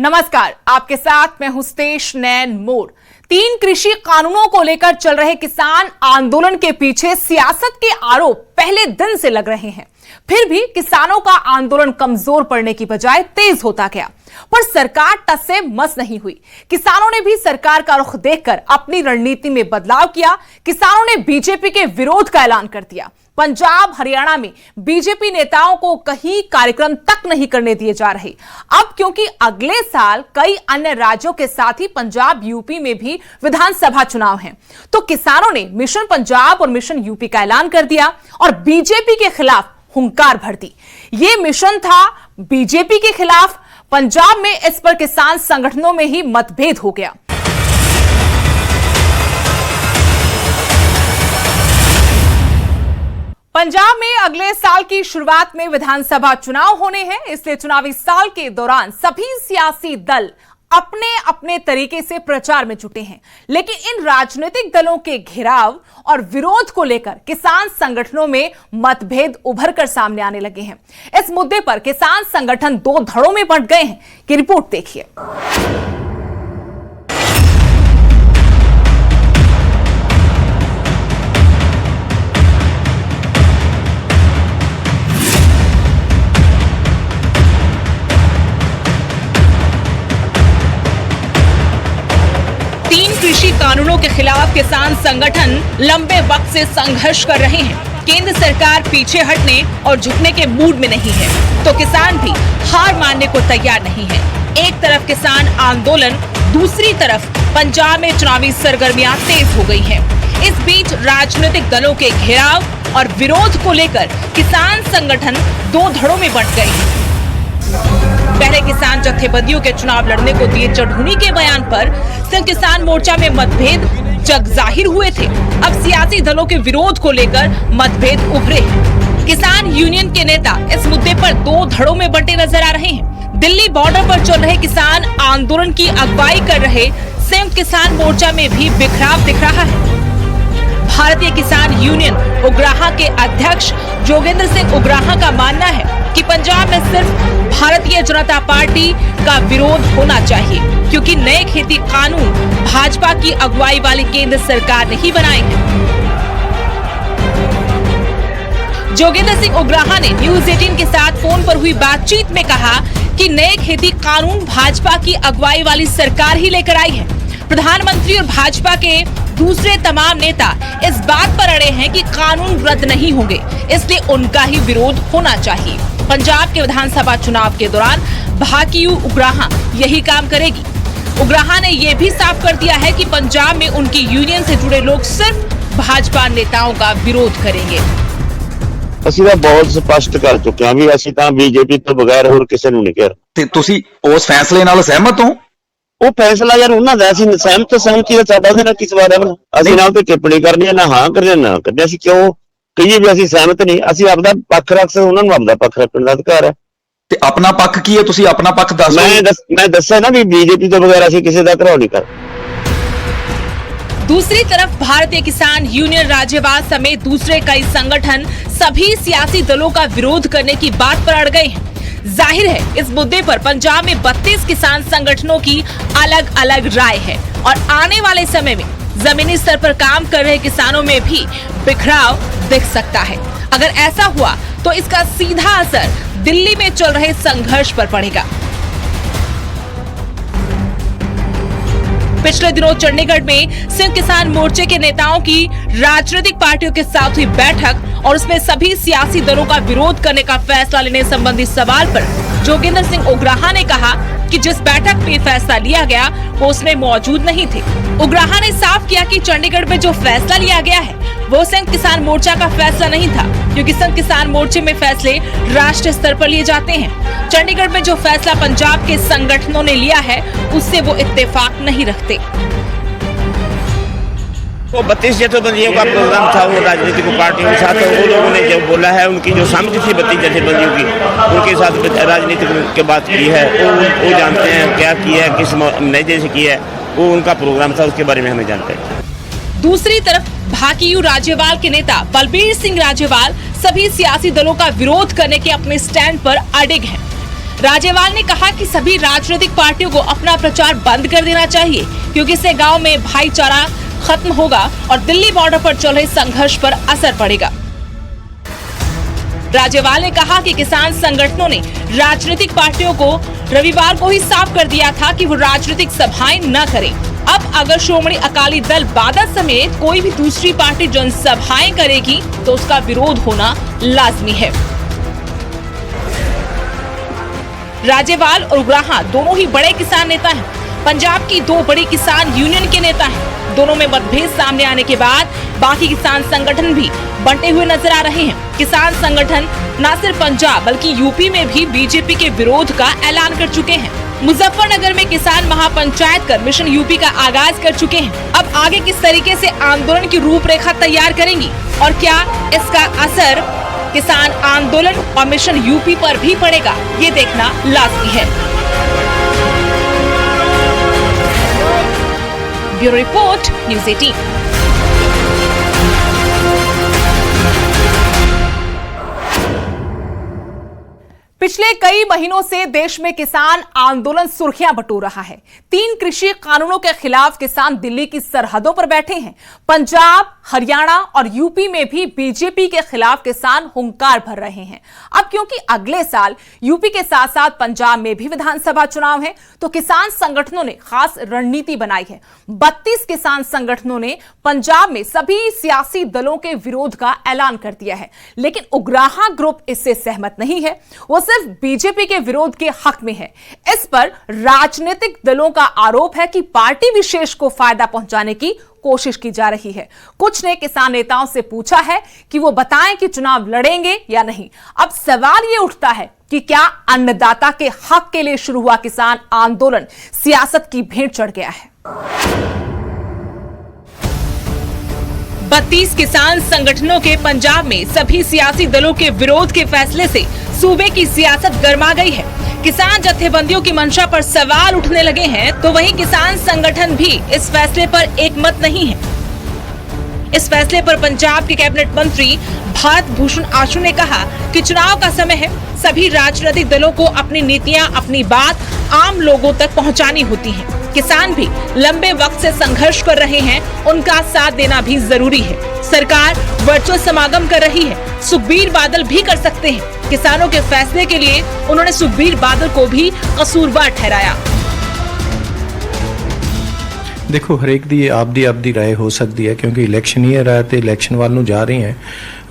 नमस्कार, आपके साथ मैं हूं स्तेश नैन मोड़। 3 कृषि कानूनों को लेकर चल रहे किसान आंदोलन के पीछे सियासत के आरोप पहले दिन से लग रहे हैं। फिर भी किसानों का आंदोलन कमजोर पड़ने की बजाय तेज होता गया, पर सरकार टस से मस नहीं हुई। किसानों ने भी सरकार का रुख देखकर अपनी रणनीति में बदलाव किया। किसानों ने बीजेपी के विरोध का ऐलान कर दिया। पंजाब हरियाणा में बीजेपी नेताओं को कहीं कार्यक्रम तक नहीं करने दिए जा रहे। अब क्योंकि अगले साल कई अन्य राज्यों के साथ ही पंजाब यूपी में भी विधानसभा चुनाव हैं, तो किसानों ने मिशन पंजाब और मिशन यूपी का ऐलान कर दिया और बीजेपी के खिलाफ हुंकार भर दी। ये मिशन था बीजेपी के खिलाफ। पंजाब में इस पर किसान संगठनों में ही मतभेद हो गया। पंजाब में अगले साल की शुरुआत में विधानसभा चुनाव होने हैं, इसलिए चुनावी साल के दौरान सभी सियासी दल अपने अपने तरीके से प्रचार में जुटे हैं। लेकिन इन राजनीतिक दलों के घेराव और विरोध को लेकर किसान संगठनों में मतभेद उभर कर सामने आने लगे हैं। इस मुद्दे पर किसान संगठन 2 धड़ों में बंट गए हैं कि रिपोर्ट देखिए। कृषि कानूनों के खिलाफ किसान संगठन लंबे वक्त से संघर्ष कर रहे हैं। केंद्र सरकार पीछे हटने और झुकने के मूड में नहीं है, तो किसान भी हार मानने को तैयार नहीं है। एक तरफ किसान आंदोलन, दूसरी तरफ पंजाब में चुनावी सरगर्मियां तेज हो गई हैं। इस बीच राजनीतिक दलों के घेराव और विरोध को लेकर किसान संगठन 2 धड़ों में बंट गए हैं। पहले किसान जत्थेबंदियों के चुनाव लड़ने को दिए चढ़ूनी के बयान पर संघ किसान मोर्चा में मतभेद जग जाहिर हुए थे। अब सियासी दलों के विरोध को लेकर मतभेद उभरे हैं। किसान यूनियन के नेता इस मुद्दे पर 2 धड़ों में बंटे नजर आ रहे हैं। दिल्ली बॉर्डर पर चल रहे किसान आंदोलन की अगुवाई कर रहे संयुक्त किसान मोर्चा में भी बिखराव दिख रहा है। भारतीय किसान यूनियन उग्राहा के अध्यक्ष जोगेंद्र सिंह उग्राहा का मानना है कि पंजाब में सिर्फ भारतीय जनता पार्टी का विरोध होना चाहिए, क्योंकि नए खेती कानून भाजपा की अगुवाई वाली केंद्र सरकार ने ही बनाए हैं। जोगेंद्र सिंह उग्राहा ने न्यूज 18 के साथ फोन पर हुई बातचीत में कहा कि नए खेती कानून भाजपा की अगुवाई वाली सरकार ही लेकर आई है। प्रधानमंत्री और भाजपा के दूसरे तमाम नेता इस बात पर अड़े हैं कि कानून रद्द नहीं होंगे, इसलिए उनका ही विरोध होना चाहिए। पंजाब के विधानसभा चुनाव के दौरान भाकियू उग्राहा यही काम करेगी। उग्राहा ने यह भी साफ कर दिया है कि पंजाब में उनकी यूनियन से जुड़े लोग सिर्फ भाजपा नेताओं का विरोध करेंगे। ਅਸੀਂ ਤਾਂ ਬਹੁਤ ਸਪਸ਼ਟ ਕਰ ਚੁੱਕੇ ਹਾਂ ਵੀ ਅਸੀਂ ਤਾਂ ਬੀਜੇਪੀ ਤੋਂ ਬਗੈਰ ਹੋਰ ਕਿਸੇ ਨੂੰ ਨਹੀਂ ਕਰ। ਤੇ ਤੁਸੀਂ ਉਸ ਫੈਸਲੇ ਨਾਲ ਸਹਿਮਤ ਹੋ? ਉਹ ਫੈਸਲਾ ਯਾਰ ਉਹਨਾਂ ਦਾ, ਅਸੀਂ ਸਹਿਮਤੀ ਦਾ ਸਾਡਾ ਉਹਦੇ ਨਾਲ ਕੀ ਸਵਾਲ ਹੈ? ਅਸੀਂ ਨਾ ਤੇ ਟਿੱਪਣੀ ਕਰਨੀ ਹੈ, ਨਾ ਹਾਂ ਕਰਨੀ, ਨਾ ਕਰਦੇ। ਅਸੀਂ ਕਿਉਂ ਕਹੀਏ ਵੀ ਅਸੀਂ ਸਹਿਮਤ ਨਹੀਂ? ਅਸੀਂ ਆਪਦਾ ਪੱਖ ਰੱਖ ਸਕਦੇ, ਉਹਨਾਂ ਨੂੰ ਆਪਦਾ ਪੱਖ ਰੱਖਣ ਦਾ ਅਧਿਕਾਰ ਹੈ। ਤੇ ਆਪਣਾ ਪੱਖ ਕੀ ਹੈ? ਤੁਸੀਂ ਆਪਣਾ ਪੱਖ ਦੱਸੋ। ਮੈਂ ਦੱਸਿਆ ਨਾ ਵੀ ਬੀਜੇਪੀ ਤੋਂ ਬਗੈਰ ਅਸੀਂ ਕਿਸੇ ਦਾ ਘਰਾਓ ਨਹੀਂ ਕਰ। दूसरी तरफ भारतीय किसान यूनियन राज्यवाद समेत दूसरे कई संगठन सभी सियासी दलों का विरोध करने की बात पर अड़ गए हैं। जाहिर है इस मुद्दे पर पंजाब में 32 किसान संगठनों की अलग अलग राय है और आने वाले समय में जमीनी स्तर पर काम कर रहे किसानों में भी बिखराव दिख सकता है। अगर ऐसा हुआ तो इसका सीधा असर दिल्ली में चल रहे संघर्ष पर पड़ेगा। पिछले दिनों चंडीगढ़ में संयुक्त किसान मोर्चे के नेताओं की राजनीतिक पार्टियों के साथ हुई बैठक और उसमें सभी सियासी दलों का विरोध करने का फैसला लेने संबंधी सवाल पर जोगेंद्र सिंह उग्राहा ने कहा कि जिस बैठक में फैसला लिया गया वो उसमें मौजूद नहीं थे। उग्राहा ने साफ किया कि चंडीगढ़ में जो फैसला लिया गया है वो संयुक्त किसान मोर्चा का फैसला नहीं था, क्योंकि संयुक्त किसान मोर्चे में फैसले राष्ट्रीय स्तर पर लिए जाते हैं। चंडीगढ़ में जो फैसला पंजाब के संगठनों ने लिया है उससे वो इत्तेफाक नहीं रखते। वो 32 जत्थेबंदियों का प्रोग्राम था, वो राजनीतिक पार्टियों के साथ वो लोगों ने जो बोला है, उनकी जो सहमति थी 32 जत्थेबंदियों की, उनके साथ राजनीतिक के बात की है। वो जानते हैं क्या किया है, किस नतीजे से किया है, वो उनका प्रोग्राम था, उसके बारे में हमें जानते हैं। दूसरी तरफ भाकियू राज्यवाल के नेता बलबीर सिंह राज्यवाल सभी सियासी दलों का विरोध करने के अपने स्टैंड पर अडिग हैं। राजेवाल ने कहा कि सभी राजनीतिक पार्टियों को अपना प्रचार बंद कर देना चाहिए, क्योंकि इससे गांव में भाईचारा खत्म होगा और दिल्ली बॉर्डर पर चल रहे संघर्ष पर असर पड़ेगा। राजेवाल ने कहा कि किसान संगठनों ने राजनीतिक पार्टियों को रविवार को ही साफ कर दिया था कि वो राजनीतिक सभाएं न करें। अब अगर श्रोमणी अकाली दल बादल समेत कोई भी दूसरी पार्टी जनसभाएं करेगी तो उसका विरोध होना लाजमी है। राजेवाल और उग्राहा दोनों ही बड़े किसान नेता हैं। पंजाब की दो बड़ी किसान यूनियन के नेता हैं। दोनों में मतभेद सामने आने के बाद बाकी किसान संगठन भी बंटे हुए नजर आ रहे हैं। किसान संगठन न सिर्फ पंजाब बल्कि यूपी में भी बीजेपी के विरोध का ऐलान कर चुके हैं। मुजफ्फरनगर में किसान महापंचायत कर मिशन यूपी का आगाज कर चुके हैं। अब आगे किस तरीके से आंदोलन की रूपरेखा तैयार करेंगी और क्या इसका असर किसान आंदोलन और मिशन यूपी पर भी पड़ेगा, ये देखना लाजमी है। Bureau report, news 18। पिछले कई महीनों से देश में किसान आंदोलन सुर्खियां बटोर रहा है। 3 कृषि कानूनों के खिलाफ किसान दिल्ली की सरहदों पर बैठे हैं। पंजाब, हरियाणा और यूपी में भी बीजेपी के खिलाफ किसान हुंकार भर रहे हैं। अब क्योंकि अगले साल यूपी के साथ साथ पंजाब में भी विधानसभा चुनाव है, तो किसान संगठनों ने खास रणनीति बनाई है। 32 किसान संगठनों ने पंजाब में सभी सियासी दलों के विरोध का ऐलान कर दिया है, लेकिन उग्राहा ग्रुप इससे सहमत नहीं है। वो सिर्फ बीजेपी के विरोध के हक में है। इस पर राजनीतिक दलों का आरोप है कि पार्टी विशेष को फायदा पहुंचाने की कोशिश की जा रही है। कुछ ने किसान नेताओं से पूछा है कि वो बताएं कि चुनाव लड़ेंगे या नहीं। अब सवाल ये उठता है कि क्या अन्नदाता के हक के लिए शुरू हुआ किसान आंदोलन सियासत की भेंट चढ़ गया है। 32 किसान संगठनों के पंजाब में सभी सियासी दलों के विरोध के फैसले से सूबे की सियासत गर्मा गई है। किसान जत्थेबंदियों की मंशा पर सवाल उठने लगे हैं, तो वहीं किसान संगठन भी इस फैसले पर एकमत नहीं है। इस फैसले पर पंजाब के कैबिनेट मंत्री भारत भूषण आशु ने कहा कि चुनाव का समय है, सभी राजनीतिक दलों को अपनी नीतियां, अपनी बात आम लोगों तक पहुंचानी होती है। किसान भी लंबे वक्त से संघर्ष कर रहे हैं, उनका साथ देना भी जरूरी है। सरकार वर्चुअल समागम कर रही है, सुखबीर बादल भी कर सकते हैं। किसानों के फैसले के लिए उन्होंने सुखबीर बादल को भी कसूरवार ठहराया। देखो, हरेक दी आपदी राय हो सकती है, क्योंकि इलैक्शन ईयर है तो इलैक्शन वाल नूं जा रहे हैं।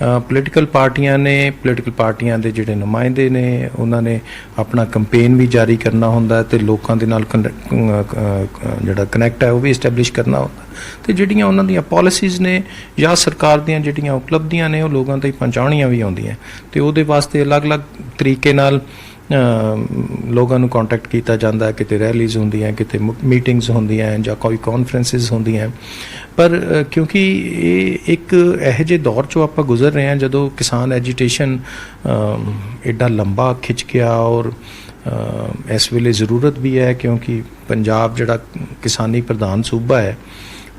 पोलिटिकल पार्टियां दे जिहड़े नुमाइंदे ने उन्होंने अपना कंपेन भी जारी करना होंदा है, तो लोगों के नाल जिहड़ा कनैक्ट है वो भी इस्टैबलिश करना होंदा, तो जिहड़ियां उन्हां दीयां पॉलिसीज़ ने या सरकार दीयां जिहड़ियां उपलब्धियां ने वो लोगों तक पहुंचाणियां भी आउंदियां, तो उहदे वास्ते अलग-अलग तरीके नाल लोगों को कॉन्टैक्ट किया जाता है। किते रैलीज़ होंदियां, किते मीटिंग्स होंदियां या कोई कॉन्फ्रेंसिस होंदियां, पर क्योंकि ये एक इहो जिहे दौर चो आपां गुजर रहे हैं जदों किसान एजीटेशन एडा लंबा खिंच गया, और इस वेले ज़रूरत भी है क्योंकि पंजाब जिहड़ा किसानी प्रधान सूबा है,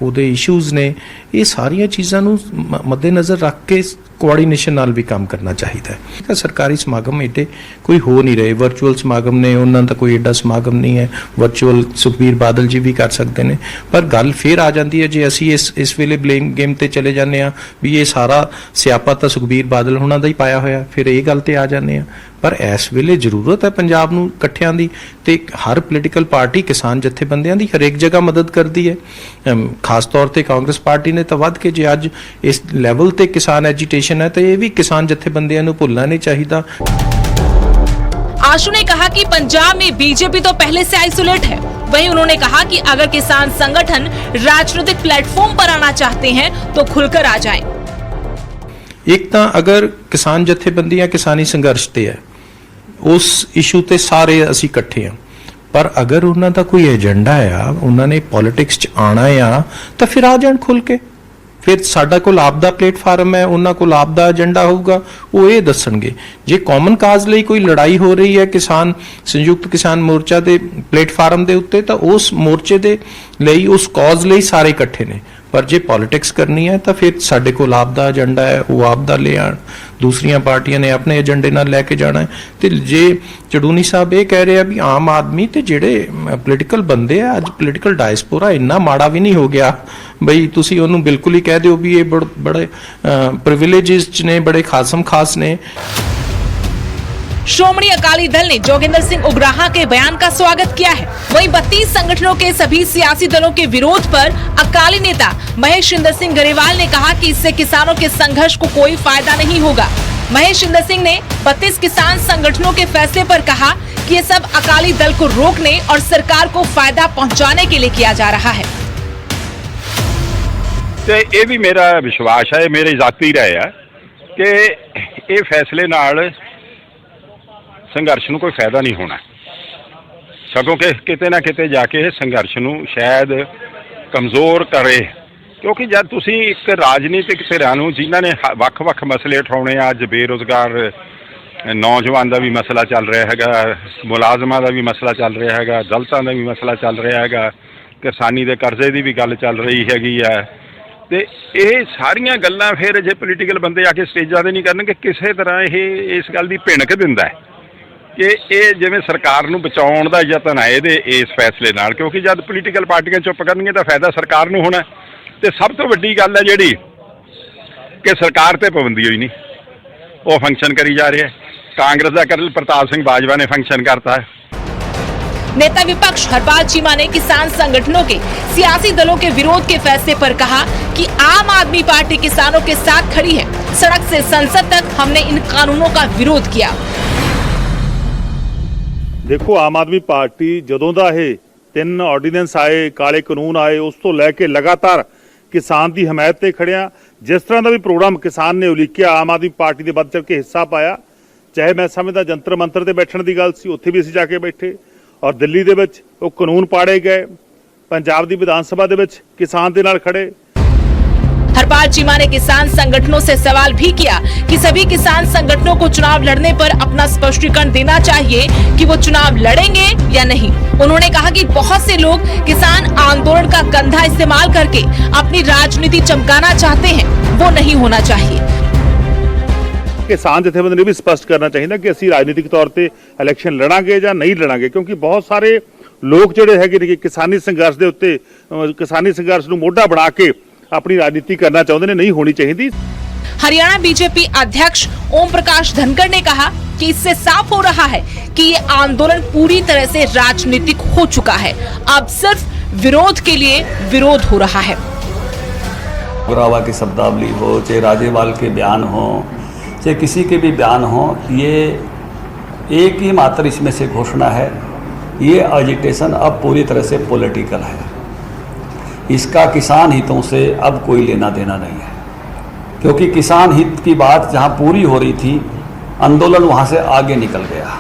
उहदे इशूज़ ने, ये सारिया चीज़ां नूं मद्देनज़र रख के कोआर्डिनेशन नाल भी काम करना चाहिए। सरकारी समागम एडे कोई हो नहीं रहे, वर्चुअल समागम ने, उन्होंने तो कोई एडा समागम नहीं है। वर्चुअल सुखबीर बादल जी भी कर सकते हैं, पर गल फिर आ जाती है जे असी इस वेले ब्लेम गेम ते चले जाने आ भी ये सारा सियापा तो सुखबीर बादल होना दा ही पाया होया, फिर ये गल ते आ जाने आ। पर इस वेले जरूरत है पंजाब नूं इकट्ठियां दी, ते हर पोलिटिकल पार्टी किसान जत्थेबंदियां दी हरेक जगह मदद करती है। खास तौर पर कांग्रेस पार्टी ने तो वध के जे अज इस लैवल ते किसान एजीटेशन है, तो ये भी किसान जत्थेबंदियां नूं भुलना नहीं चाहिए। आशु ने कहा कि पंजाब में बीजेपी तो पहले से आइसोलेट है। वहीं उन्होंने कहा कि अगर किसान संगठन राजनीतिक प्लेटफॉर्म पर आना चाहते हैं तो खुलकर आ जाएं। एक तो अगर किसान जत्थेबंदियां किसानी संघर्ष ते है, उस इशू ते सारे असी इकट्ठे हैं, पर अगर उन्होंने का कोई एजेंडा है, उन्होंने पॉलिटिक्स च आना आ, तो फिर आ जान खुल के। फिर साडा कोल आपदा प्लेटफार्म है, उन्होंने कोल आपदा एजेंडा होगा, वो ये दसणगे। जे कॉमन काज लई कोई लड़ाई हो रही है किसान संयुक्त किसान मोर्चा के प्लेटफार्म के उत्ते, तो उस मोर्चे दे लई, उस कॉज लई सारे इकट्ठे ने। ਪਰ ਜੇ ਪੋਲਿਟਿਕਸ ਕਰਨੀ ਹੈ ਤਾਂ ਫਿਰ ਸਾਡੇ ਕੋਲ ਆਪ ਦਾ ਏਜੰਡਾ ਹੈ, ਉਹ ਆਪ ਦਾ ਲੈ ਆਉਣ। ਦੂਸਰੀਆਂ ਪਾਰਟੀਆਂ ਨੇ ਆਪਣੇ ਏਜੰਡੇ ਨਾਲ ਲੈ ਕੇ ਜਾਣਾ ਹੈ। ਤੇ ਜੇ ਚੜੂਨੀ ਸਾਹਿਬ ਇਹ ਕਹਿ ਰਹੇ ਆ ਵੀ ਆਮ ਆਦਮੀ ਤੇ ਜਿਹੜੇ ਪੋਲੀਟੀਕਲ ਬੰਦੇ ਆ, ਅੱਜ ਪੋਲੀਟੀਕਲ ਡਾਇਸਪੋਰਾ ਇੰਨਾ ਮਾੜਾ ਵੀ ਨਹੀਂ ਹੋ ਗਿਆ ਬਈ ਤੁਸੀਂ ਉਹਨੂੰ ਬਿਲਕੁਲ ਹੀ ਕਹਿ ਦਿਓ ਵੀ ਇਹ ਬੜੇ ਪ੍रिविलेजेस ਚ ਨੇ, बड़े खासम खास ने। श्रोमणी अकाली दल ने जोगिंदर सिंह उग्राहा के बयान का स्वागत किया है। वहीं 32 संगठनों के सभी सियासी दलों के विरोध पर अकाली नेता महेशिंदर सिंह गरेवाल ने कहा कि इससे किसानों के संघर्ष को कोई फायदा नहीं होगा। महेशिंदर सिंह ने 32 किसान संगठनों के फैसले पर कहा कि ये सब अकाली दल को रोकने और सरकार को फायदा पहुंचाने के लिए किया जा रहा है। ਤੇ ਇਹ ਵੀ ਮੇਰਾ ਵਿਸ਼ਵਾਸ ਹੈ, ਮੇਰੇ ਜ਼ਾਤੀ ਰਾਏ ਹੈ ਕਿ ਇਹ ਫੈਸਲੇ ਨਾਲ ਸੰਘਰਸ਼ ਨੂੰ ਕੋਈ ਫਾਇਦਾ ਨਹੀਂ ਹੋਣਾ, ਸਗੋਂ ਕਿ ਕਿਤੇ ਨਾ ਕਿਤੇ ਜਾ ਕੇ ਇਹ ਸੰਘਰਸ਼ ਨੂੰ ਸ਼ਾਇਦ ਕਮਜ਼ੋਰ ਕਰੇ। ਕਿਉਂਕਿ ਜਦ ਤੁਸੀਂ ਇੱਕ ਰਾਜਨੀਤਿਕ ਧਿਰਾਂ ਨੂੰ ਜਿਨ੍ਹਾਂ ਨੇ ਵੱਖ-ਵੱਖ ਮਸਲੇ ਉਠਾਉਣੇ ਆ, ਅੱਜ ਬੇਰੁਜ਼ਗਾਰ ਨੌਜਵਾਨ ਦਾ ਵੀ ਮਸਲਾ ਚੱਲ ਰਿਹਾ ਹੈਗਾ, ਮੁਲਾਜ਼ਮਾਂ ਦਾ ਵੀ ਮਸਲਾ ਚੱਲ ਰਿਹਾ ਹੈਗਾ, ਦਲਿਤਾਂ ਦਾ ਵੀ ਮਸਲਾ ਚੱਲ ਰਿਹਾ ਹੈਗਾ, ਕਿਸਾਨੀ ਦੇ ਕਰਜ਼ੇ ਦੀ ਵੀ ਗੱਲ ਚੱਲ ਰਹੀ ਹੈਗੀ ਹੈ, ਤੇ ਇਹ ਸਾਰੀਆਂ ਗੱਲਾਂ ਫਿਰ ਜੇ ਪੋਲੀਟੀਕਲ ਬੰਦੇ ਆ ਕੇ ਸਟੇਜਾਂ 'ਤੇ ਨਹੀਂ ਕਰਨਗੇ, ਕਿਸੇ ਤਰ੍ਹਾਂ ਇਹ ਇਸ ਗੱਲ ਦੀ ਭਿਣਕ ਦਿੰਦਾ ਹੈ ਕਿ ਇਹ ਜਿਵੇਂ ਸਰਕਾਰ ਨੂੰ ਬਚਾਉਣ ਦਾ ਯਤਨ ਹੈ ਇਹਦੇ ਇਸ ਫੈਸਲੇ ਨਾਲ। ਕਿਉਂਕਿ ਜਦ ਪੋਲੀਟੀਕਲ ਪਾਰਟੀਆਂ ਚੁੱਪ ਕਰਨਗੀਆਂ ਤਾਂ ਫਾਇਦਾ ਸਰਕਾਰ ਨੂੰ ਹੋਣਾ। ਤੇ ਸਭ ਤੋਂ ਵੱਡੀ ਗੱਲ ਹੈ ਜਿਹੜੀ ਕਿ ਸਰਕਾਰ ਤੇ ਪਾਬੰਦੀ ਹੋਈ ਨਹੀਂ, ਉਹ ਫੰਕਸ਼ਨ ਕਰੀ ਜਾ ਰਿਹਾ ਹੈ। ਕਾਂਗਰਸ ਦਾ ਕਰਨਲ ਪ੍ਰਤਾਪ ਸਿੰਘ ਬਾਜਵਾ ने फंक्शन करता है। नेता विपक्ष हरपाल चीमा ने किसान संगठनों के सियासी दलों के विरोध के फैसले पर कहा कि आम आदमी पार्टी किसानों के साथ खड़ी है। सड़क से संसद तक हमने इन कानूनों का विरोध किया। देखो, आम आदमी पार्टी जदों दा ये 3 ऑर्ਡੀਨੈਂਸ आए, काले कानून आए, उस तो लैके लगातार किसान की हमायत ते खड़े आ। जिस तरह का भी प्रोग्राम किसान ने उलीकिया, आम आदमी पार्टी ने बढ़ चढ़ के हिस्सा पाया। चाहे मैं समझदा जंतर मंतर ते बैठण दी गल सी, उत्थे भी असीं जाके बैठे, और दिल्ली दे विच वो कानून पाड़े गए, पंजाब दी विधान सभा दे विच किसान दे नाल खड़े। हरपाल चीमा ने किसान संगठनों से सवाल भी किया कि सभी किसान संगठनों को चुनाव लड़ने पर अपना स्पष्टीकरण देना चाहिए कि वो चुनाव लड़ेंगे या नहीं। उन्होंने कहा कि बहुत से लोग किसान आंदोलन का कंधा इस्तेमाल करके अपनी राजनीति चमकाना चाहते हैं, वो नहीं होना चाहिए। किसान जथेबंदी ने भी स्पष्ट करना चाहिए ना कि ਅਸੀਂ राजनीतिक तौर ਤੇ इलेक्शन लड़ांगे ਜਾਂ नहीं लड़ांगे, क्योंकि बहुत सारे लोग ਜਿਹੜੇ ਹੈਗੇ ਨੇ किसानी संघर्ष ਦੇ ਉੱਤੇ किसानी संघर्ष ਨੂੰ ਮੋਢਾ ਬਣਾ ਕੇ अपनी राजनीति करना चाहते हैं, नहीं होनी चाहिए। हरियाणा बीजेपी अध्यक्ष ओम प्रकाश धनखड़ ने कहा कि इससे साफ हो रहा है कि ये आंदोलन पूरी तरह से राजनीतिक हो चुका है। अब सिर्फ विरोध के लिए विरोध हो रहा है। उग्रावा की शब्दावली हो, चाहे राजेवाल के बयान हो, चाहे किसी के भी बयान हो, ये एक ही मात्र इसमें से घोषणा है, ये एजिटेशन अब पूरी तरह से पॉलिटिकल है। इसका किसान हितों से अब कोई लेना देना नहीं है, क्योंकि किसान हित की बात जहां पूरी हो रही थी, आंदोलन वहां से आगे निकल गया।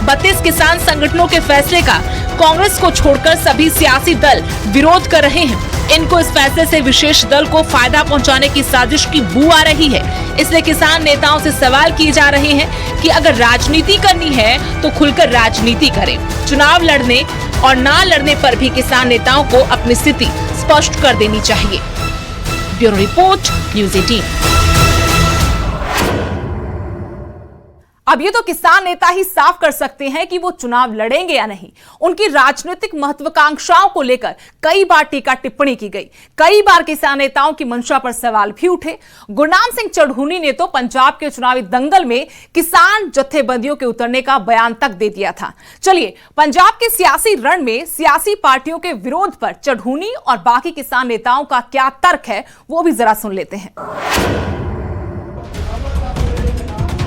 32 किसान संगठनों के फैसले का कांग्रेस को छोड़कर सभी सियासी दल विरोध कर रहे हैं। इनको इस फैसले से विशेष दल को फायदा पहुंचाने की साजिश की बू आ रही है। इसलिए किसान नेताओं से सवाल किए जा रहे हैं कि अगर राजनीति करनी है तो खुलकर राजनीति करें। चुनाव लड़ने और ना लड़ने पर भी किसान नेताओं को अपनी स्थिति स्पष्ट कर देनी चाहिए। Bureau report, news 18। अब ये तो किसान नेता ही साफ कर सकते हैं कि वो चुनाव लड़ेंगे या नहीं। उनकी राजनीतिक महत्वाकांक्षाओं को लेकर कई बार टीका टिप्पणी की गई, कई बार किसान नेताओं की मंशा पर सवाल भी उठे। गुरनाम सिंह चढ़ूनी ने तो पंजाब के चुनावी दंगल में किसान जत्थेबंदियों के उतरने का बयान तक दे दिया था। चलिए, पंजाब के सियासी रण में सियासी पार्टियों के विरोध पर चढ़ूनी और बाकी किसान नेताओं का क्या तर्क है, वो भी जरा सुन लेते हैं।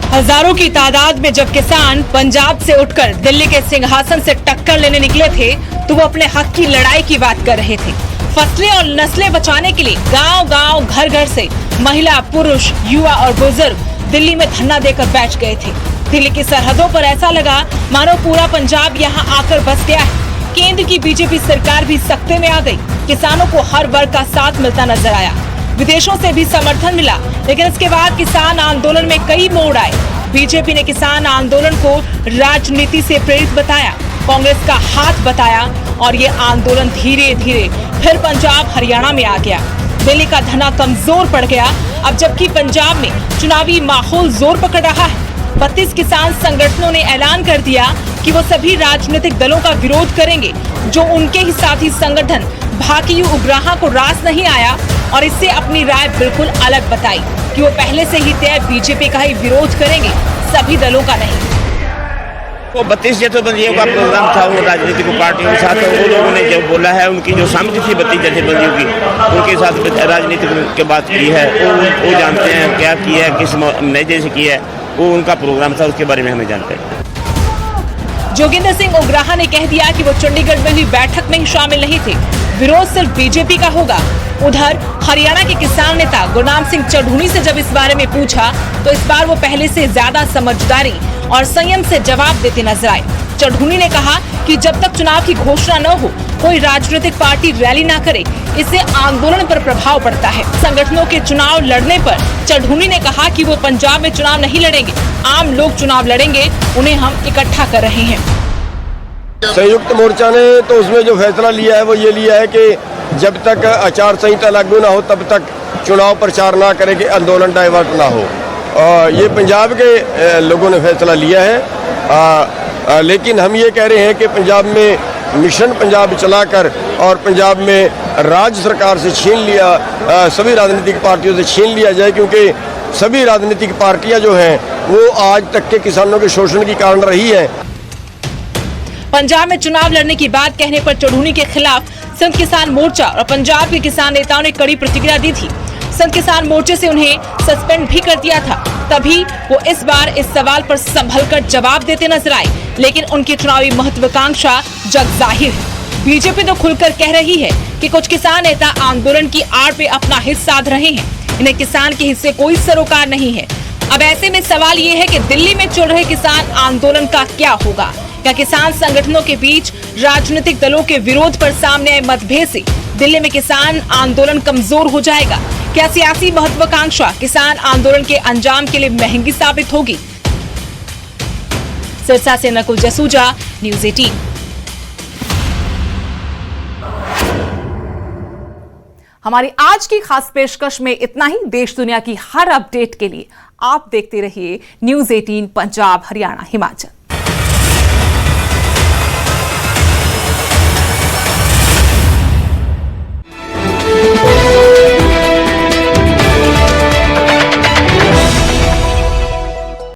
हजारों की तादाद में जब किसान पंजाब से उठकर दिल्ली के सिंहासन से टक्कर लेने निकले थे, तो वो अपने हक की लड़ाई की बात कर रहे थे। फसलें और नस्लें बचाने के लिए गांव-गांव, घर-घर से महिला, पुरुष, युवा और बुजुर्ग दिल्ली में धरना देकर बैठ गए थे। दिल्ली की सरहदों पर ऐसा लगा मानो पूरा पंजाब यहाँ आकर बस गया है। केंद्र की बीजेपी सरकार भी सख्ते में आ गई। किसानों को हर वर्ग का साथ मिलता नजर आया। विदेशों से भी समर्थन मिला, लेकिन इसके बाद किसान आंदोलन में कई मोड़ आए। बीजेपी ने किसान आंदोलन को राजनीति से प्रेरित बताया, कांग्रेस का हाथ बताया और ये आंदोलन धीरे धीरे फिर पंजाब हरियाणा में आ गया। दिल्ली का धना कमजोर पड़ गया। अब जबकि पंजाब में चुनावी माहौल जोर पकड़ रहा है, 32 किसान संगठनों ने ऐलान कर दिया कि वो सभी राजनीतिक दलों का विरोध करेंगे जो उनके ही साथी संगठन भाकियू उग्राहा को रास नहीं आया और इससे अपनी राय बिल्कुल अलग बताई कि वो पहले से ही तय बीजेपी का ही विरोध करेंगे, सभी दलों का नहीं। वो 32 जथेबंदियों का प्रोग्राम था, वो राजनीतिक पार्टियों के साथ वो लोगों ने जो बोला है, उनकी जो सहमति थी 32 जथेबंदियों की, उनके साथ राजनीतिक के बात की है। वो जानते हैं क्या किया है, किस नतीजे से किया है, वो उनका प्रोग्राम था, उसके बारे में हमें जानते हैं। जोगिंदर सिंह उग्राहा ने कह दिया कि वो चंडीगढ़ में हुई बैठक में ही शामिल नहीं थे, विरोध सिर्फ बीजेपी का होगा। उधर हरियाणा के किसान नेता गुरनाम सिंह चढ़ूनी से जब इस बारे में पूछा तो इस बार वो पहले से ज्यादा समझदारी और संयम से जवाब देते नजर आए। चढ़ूनी ने कहा कि जब तक चुनाव की घोषणा न हो, कोई राजनीतिक पार्टी रैली न करे, इससे आंदोलन पर प्रभाव पड़ता है। संगठनों के चुनाव लड़ने पर चढ़ूनी ने कहा कि वो पंजाब में चुनाव नहीं लड़ेंगे, आम लोग चुनाव लड़ेंगे, उन्हें हम इकट्ठा कर रहे हैं। संयुक्त मोर्चा ने तो उसमें जो फैसला लिया है वो ये लिया है कि जब तक आचार संहिता लागू ना हो तब तक चुनाव प्रचार ना करे कि आंदोलन डाइवर्ट ना हो। ये पंजाब के लोगों ने फैसला लिया है, लेकिन हम ये कह रहे हैं कि पंजाब में मिशन पंजाब चलाकर और पंजाब में राज्य सरकार से छीन लिया, सभी राजनीतिक पार्टियों से छीन लिया जाए, क्योंकि सभी राजनीतिक पार्टियां जो हैं वो आज तक के किसानों के शोषण की कारण रही है। पंजाब में चुनाव लड़ने की बात कहने पर चढ़ूनी के खिलाफ संघ किसान मोर्चा और पंजाब के किसान नेताओं ने कड़ी प्रतिक्रिया दी थी। संघ किसान मोर्चे से उन्हें सस्पेंड भी कर दिया था, तभी वो इस बार इस सवाल पर संभलकर जवाब देते नजर आए, लेकिन उनकी चुनावी महत्वाकांक्षा जग जाहिर है। बीजेपी तो खुलकर कह रही है कि कुछ किसान नेता आंदोलन की आड़ पे अपना हित साध रहे हैं, इन्हें किसान के हिस्से कोई सरोकार नहीं है। अब ऐसे में सवाल ये है कि दिल्ली में चल रहे किसान आंदोलन का क्या होगा? क्या किसान संगठनों के बीच राजनीतिक दलों के विरोध पर सामने आए मतभेद से दिल्ली में किसान आंदोलन कमजोर हो जाएगा? क्या सियासी महत्वाकांक्षा किसान आंदोलन के अंजाम के लिए महंगी साबित होगी? सिरसा से नकुल जसूजा, न्यूज़ 18। हमारी आज की खास पेशकश में इतना ही। देश दुनिया की हर अपडेट के लिए आप देखते रहिए न्यूज़ 18 पंजाब हरियाणा हिमाचल।